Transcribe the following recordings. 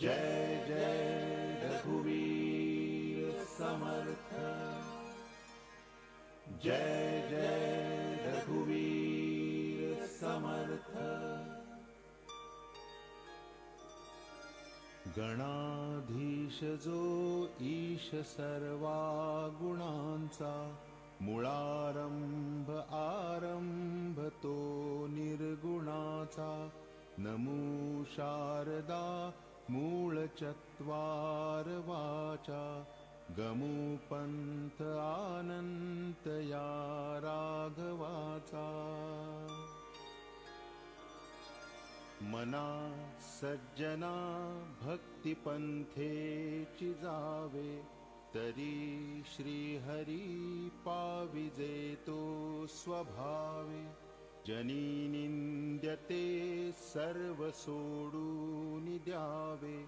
जय जय रघुवीर समर्थ। जय जय रघुवीर समर्थ। गणाधीश जो ईश सर्वा गुणांचा, मुळारंभ आरंभ तो निर्गुणाचा। नमो शारदा मूळ चत्वार वाचा, गमो पंथ अनंत या राघवाचा। मना सज्जना भक्तिपंथेची जावे, तरी श्रीहरी पाविजे तो स्वभावे। जनी निंद्यते सर्व सोडून द्यावे,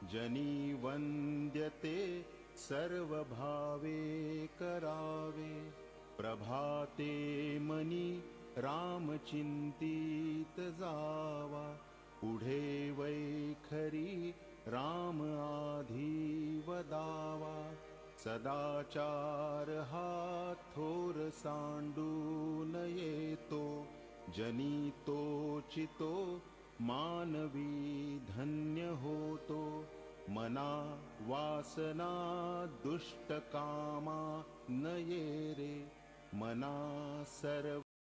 जनी वंद्यते सर्व भावे करावे। प्रभाते मनी राम चिंतित जावा, पुढे वैखरी राम आधी वदावा। सदाचार हा थोर सांडून येतो, जनी तोचितो मानवी धन्य होतो। मना वासना दुष्ट कामा न ये रे, मना सर्व